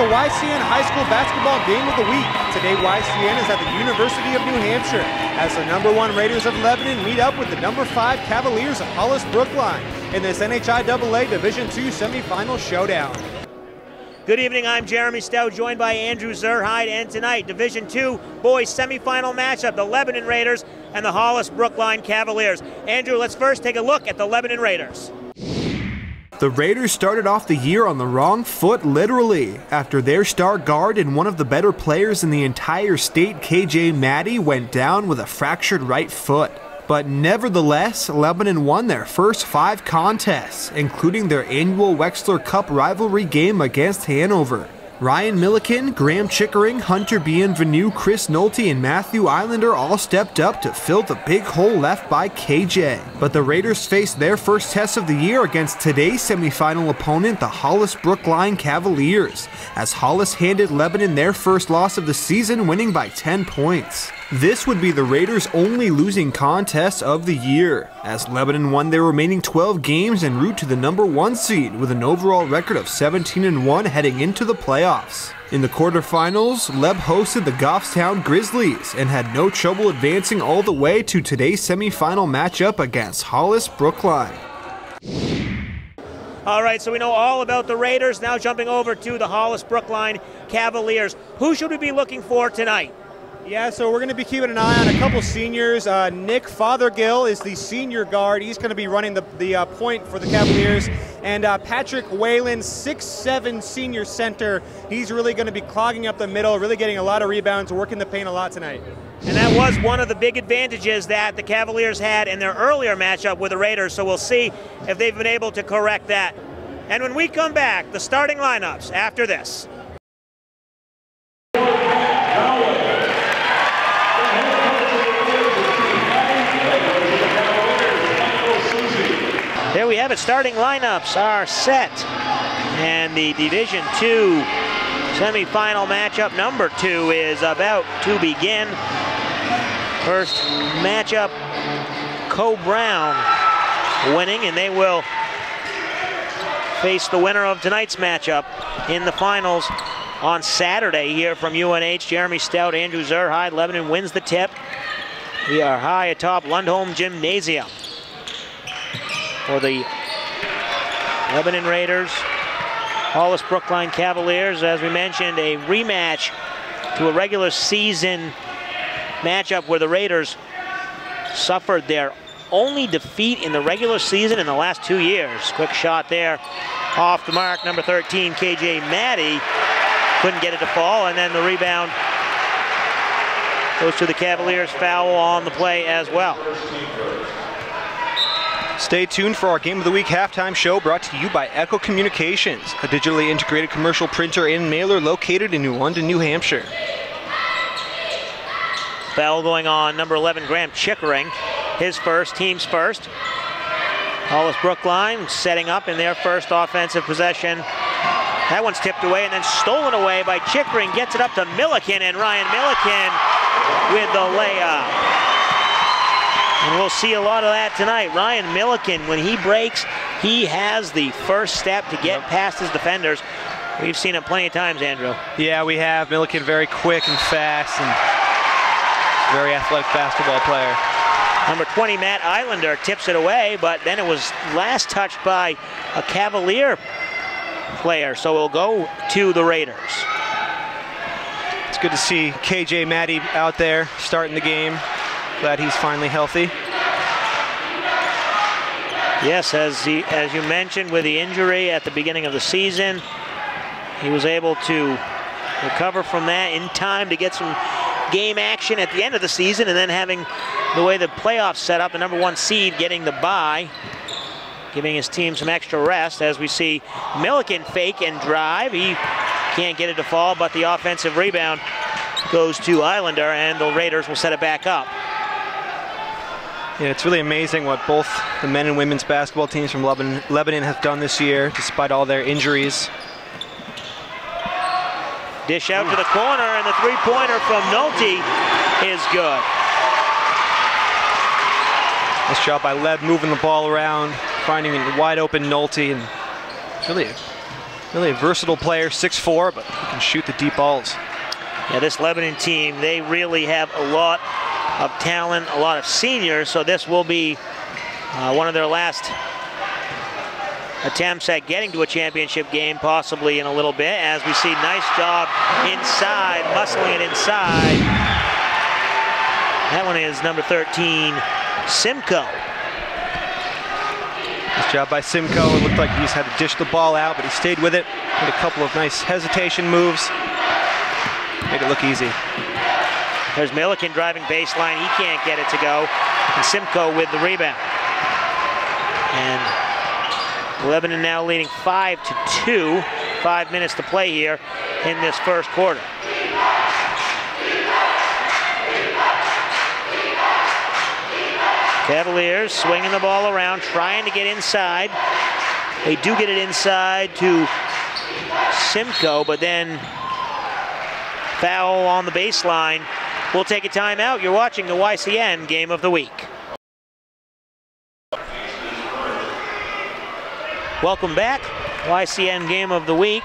the YCN High School Basketball Game of the Week. Today, YCN is at the University of New Hampshire as the #1 Raiders of Lebanon meet up with the #5 Cavaliers of Hollis Brookline in this NHIAA Division II semifinal showdown. Good evening, I'm Jeremy Stout, joined by Andrew Zerhide, and tonight, Division II boys semifinal matchup, the Lebanon Raiders and the Hollis Brookline Cavaliers. Andrew, let's first take a look at the Lebanon Raiders. The Raiders started off the year on the wrong foot, literally, after their star guard and one of the better players in the entire state, KJ Maddie, went down with a fractured right foot. But nevertheless, Lebanon won their first 5 contests, including their annual Wexler Cup rivalry game against Hanover. Ryan Milliken, Graham Chickering, Hunter Bienvenu, Chris Nolte, and Matthew Islander all stepped up to fill the big hole left by KJ. But the Raiders faced their first test of the year against today's semifinal opponent, the Hollis Brookline Cavaliers, as Hollis handed Lebanon their first loss of the season, winning by 10 points. This would be the Raiders' only losing contest of the year, as Lebanon won their remaining 12 games en route to the #1 seed with an overall record of 17-1 heading into the playoffs. In the quarterfinals, Leb hosted the Goffstown Grizzlies and had no trouble advancing all the way to today's semifinal matchup against Hollis Brookline. All right, so we know all about the Raiders. Now jumping over to the Hollis Brookline Cavaliers. Who should we be looking for tonight? Yeah, so we're going to be keeping an eye on a couple seniors. Nick Fothergill is the senior guard. He's going to be running the point for the Cavaliers. And Patrick Whalen, 6'7" senior center. He's really going to be clogging up the middle, really getting a lot of rebounds, working the paint a lot tonight. And that was one of the big advantages that the Cavaliers had in their earlier matchup with the Raiders, so we'll see if they've been able to correct that. And when we come back, the starting lineups after this. There we have it. Starting lineups are set. And the Division II semifinal matchup number 2 is about to begin. First matchup, Co-Brown winning, and they will face the winner of tonight's matchup in the finals on Saturday here from UNH. Jeremy Stout, Andrew Zerhide. Lebanon wins the tip. We are high atop Lundholm Gymnasium. For the Lebanon Raiders, Hollis Brookline Cavaliers, as we mentioned, a rematch to a regular season matchup where the Raiders suffered their only defeat in the regular season in the last 2 years. Quick shot there off the mark, number 13, KJ Maddie. Couldn't get it to fall, and then the rebound goes to the Cavaliers. Foul on the play as well. Stay tuned for our Game of the Week halftime show, brought to you by Echo Communications, a digitally integrated commercial printer and mailer located in New London, New Hampshire. Foul going on number 11, Graham Chickering. His first, team's first. Hollis Brookline setting up in their first offensive possession. That one's tipped away and then stolen away by Chickering. Gets it up to Milliken, and Ryan Milliken with the layup. And we'll see a lot of that tonight. Ryan Milliken, when he breaks, he has the first step to get past his defenders. We've seen it plenty of times, Andrew. Yeah, we have. Milliken very quick and fast and very athletic basketball player. Number 20, Matt Islander, tips it away, but then it was last touched by a Cavalier player, so it'll go to the Raiders. It's good to see KJ Maddie out there starting the game. Glad he's finally healthy. Yes, as you mentioned, with the injury at the beginning of the season, he was able to recover from that in time to get some game action at the end of the season, and then having the way the playoffs set up, the #1 seed getting the bye, giving his team some extra rest. As we see Milliken fake and drive, he can't get it to fall, but the offensive rebound goes to Islander, and the Raiders will set it back up. Yeah, it's really amazing what both the men and women's basketball teams from Lebanon have done this year, despite all their injuries. Dish out to the corner, and the three-pointer from Nolte is good. Nice job by Leb moving the ball around, finding a wide open Nolte, and it's really Really a versatile player, 6'4", but he can shoot the deep balls. Yeah, this Lebanon team, they really have a lot of talent, a lot of seniors, so this will be one of their last attempts at getting to a championship game, possibly in a little bit, as we see nice job inside, muscling it inside. That one is number 13, Simcoe. Nice job by Simcoe. It looked like he just had to dish the ball out, but he stayed with it. Made a couple of nice hesitation moves. Made it look easy. There's Milliken driving baseline. He can't get it to go. And Simcoe with the rebound. And Lebanon now leading 5-2. 5 minutes to play here in this first quarter. Cavaliers swinging the ball around, trying to get inside. They do get it inside to Simcoe, but then foul on the baseline. We'll take a timeout. You're watching the YCN Game of the Week. Welcome back. YCN Game of the Week.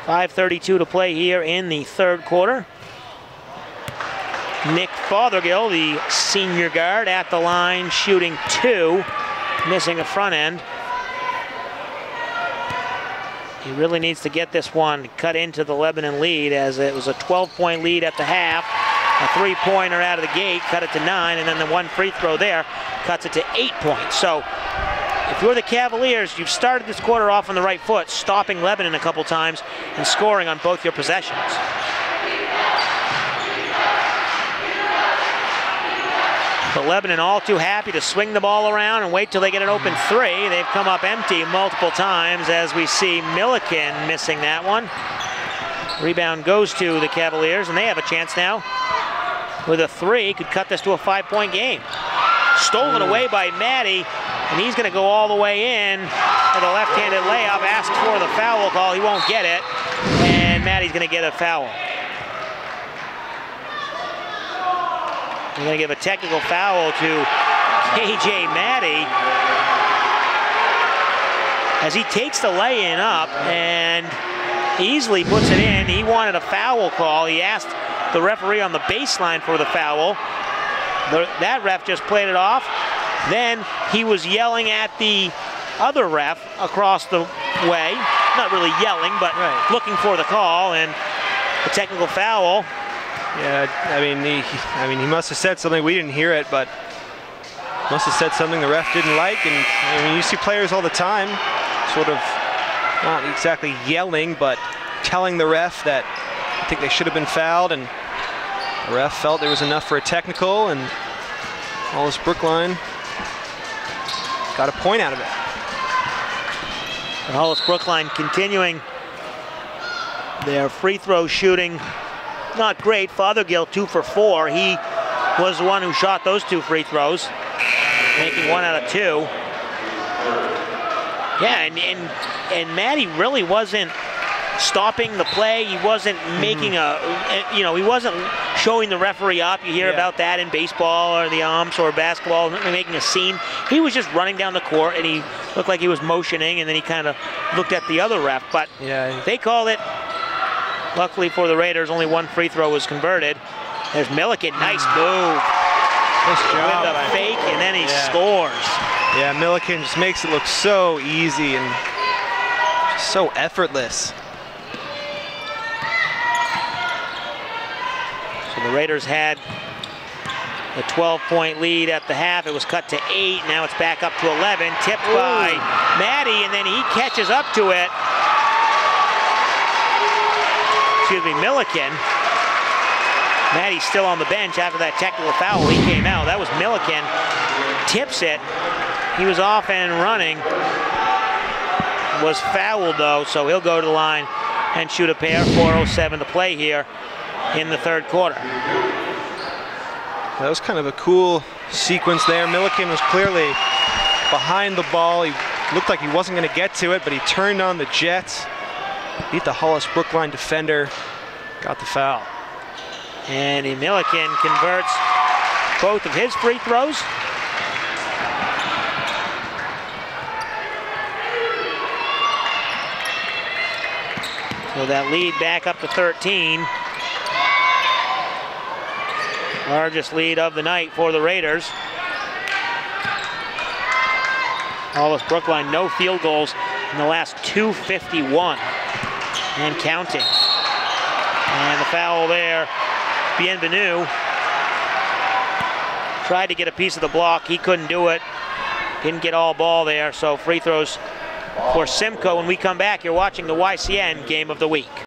5:32 to play here in the third quarter. Nick Fothergill, the senior guard, at the line, shooting 2, missing a front end. He really needs to get this one cut into the Lebanon lead, as it was a 12-point lead at the half. A 3-pointer out of the gate, cut it to 9, and then the one free throw there cuts it to 8 points. So if you're the Cavaliers, you've started this quarter off on the right foot, stopping Lebanon a couple times and scoring on both your possessions. But Lebanon all too happy to swing the ball around and wait till they get an open 3. They've come up empty multiple times, as we see Milliken missing that one. Rebound goes to the Cavaliers, and they have a chance now with a 3. Could cut this to a 5-point game. Stolen away by Maddie, and he's going to go all the way in for the left-handed layup. Asked for the foul call. He won't get it, and Maddie's going to get a foul. They're going to give a technical foul to KJ Maddie as he takes the lay-in up and easily puts it in. He wanted a foul call. He asked the referee on the baseline for the foul. That ref just played it off. Then he was yelling at the other ref across the way. Not really yelling, but looking for the call, and the technical foul. Yeah, I mean, he must have said something. We didn't hear it, but must have said something the ref didn't like. And I mean, you see players all the time, sort of not exactly yelling, but telling the ref that I think they should have been fouled, and the ref felt there was enough for a technical, and Hollis Brookline got a point out of it. And Hollis Brookline continuing their free throw shooting. Not great. Fothergill 2 for 4. He was the one who shot those 2 free throws, making 1 out of 2. Yeah, and Maddie really wasn't stopping the play. He wasn't making he wasn't showing the referee up. You hear about that in baseball or the umps or basketball, making a scene. He was just running down the court, and he looked like he was motioning, and then he kind of looked at the other ref. But they called it. Luckily for the Raiders, only 1 free throw was converted. There's Milliken, nice move. Nice job. With the fake, and then he scores. Yeah, Milliken just makes it look so easy and just so effortless. So the Raiders had a 12-point lead at the half. It was cut to 8. Now it's back up to 11. Tipped by Maddie, and then he catches up to it. Excuse me, Milliken. Maddie's still on the bench after that technical foul. He came out. That was Milliken. Tips it. He was off and running. Was fouled, though, so he'll go to the line and shoot a pair. 4:07 to play here in the third quarter. That was kind of a cool sequence there. Milliken was clearly behind the ball. He looked like he wasn't going to get to it, but he turned on the Jets. Beat the Hollis Brookline defender, got the foul. And Milliken converts both of his free throws. So that lead back up to 13. Largest lead of the night for the Raiders. Hollis Brookline, no field goals in the last 2:51 and counting. And the foul there, Bienvenu tried to get a piece of the block. He couldn't do it. Didn't get all ball there, so free throws for Simcoe. When we come back, you're watching the YCN Game of the Week.